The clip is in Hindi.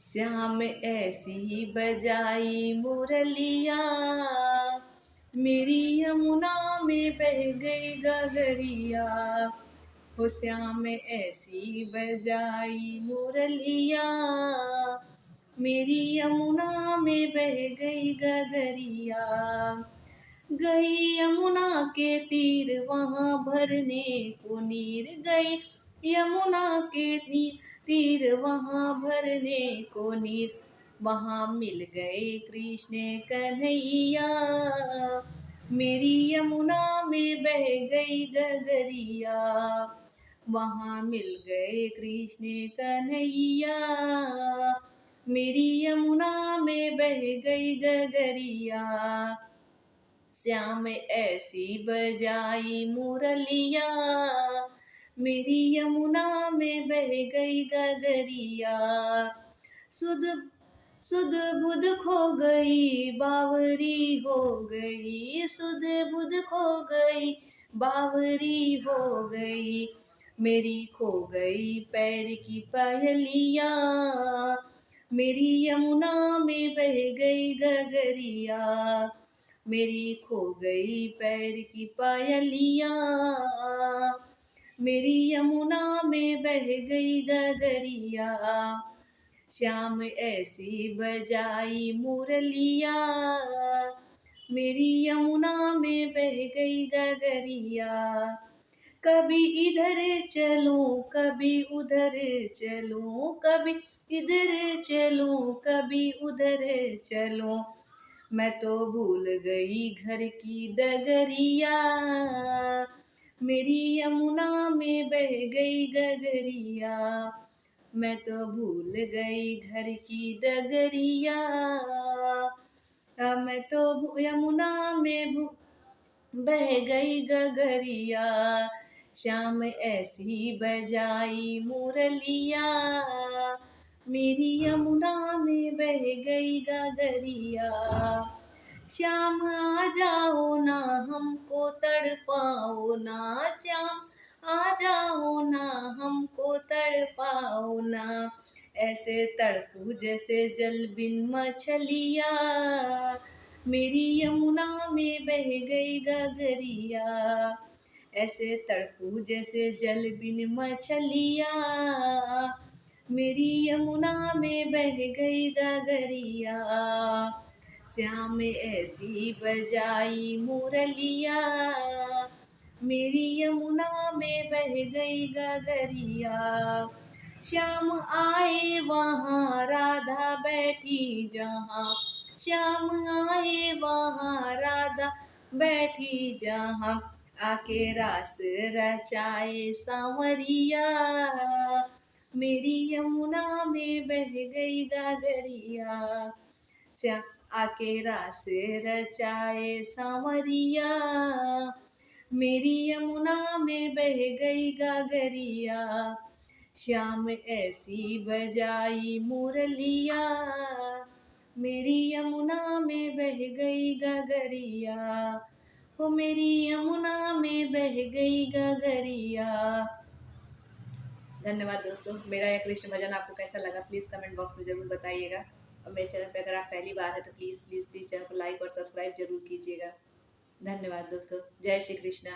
श्याम ऐसी ही बजाई मुरलिया, मेरी यमुना में बह गई गगरिया। हो श्याम ऐसी बजाई मुरलिया, मेरी यमुना में बह गई गगरिया। गई यमुना के तीर वहाँ भरने को नीर, गई यमुना के तीर वहाँ भरने को नीर। वहाँ मिल गए कृष्ण कन्हैया, मेरी यमुना में बह गई गगरिया। वहाँ मिल गए कृष्ण कन्हैया, मेरी यमुना में बह गई गगरिया। श्याम ऐसी बजाई मुरलिया, मेरी यमुना में बह गई गगरिया। सुध सुध बुध खो गई बावरी हो गई, सुध बुध खो गई बावरी हो गई। मेरी खो गई पैर की पायलिया, मेरी यमुना में बह गई गगरिया। मेरी खो गई पैर की पायलिया, मेरी यमुना में बह गई गगरिया। श्याम ऐसी बजाई मुरलिया, मेरी यमुना में बह गई गगरिया। कभी इधर चलूं कभी उधर चलूं, कभी इधर चलूं कभी उधर चलूं। मैं तो भूल गई घर की डगरिया, मेरी यमुना में बह गई गगरिया। मैं तो भूल गई घर की डगरिया, मैं तो यमुना में बह गई गगरिया। श्याम ऐसी बजाई मुरलिया, मेरी यमुना में बह गई गगरिया। श्याम आ जाओ ना हमको तड़पाओ ना, श्याम आ जाओ ना हमको तड़पाओ ना। ऐसे तड़पू जैसे जल बिन मछलिया, मेरी यमुना में बह गई गगरिया। ऐसे तड़पू जैसे जल बिन मछलिया, मेरी यमुना में बह गई गगरिया। श्याम ऐसी बजाई मुरलिया, मेरी यमुना में बह गई गगरिया। श्याम आए वहाँ राधा बैठी जहाँ, श्याम आए वहाँ राधा बैठी जहाँ। आके रास रचाए सांवरिया, मेरी यमुना में बह गई गगरिया। श्याम आके रास रचाए सांवरिया, मेरी यमुना में बह गई गगरिया। श्याम ऐसी बजाई मुरलिया, मेरी यमुना में बह गई गगरिया। हो मेरी यमुना में बह गई गगरिया। धन्यवाद दोस्तों। मेरा यह कृष्ण भजन आपको कैसा लगा प्लीज़ कमेंट बॉक्स में ज़रूर बताइएगा। और मेरे चैनल पे अगर आप पहली बार है तो प्लीज़ प्लीज़ प्लीज़ चैनल को लाइक और सब्सक्राइब जरूर कीजिएगा। धन्यवाद दोस्तों। जय श्री कृष्णा।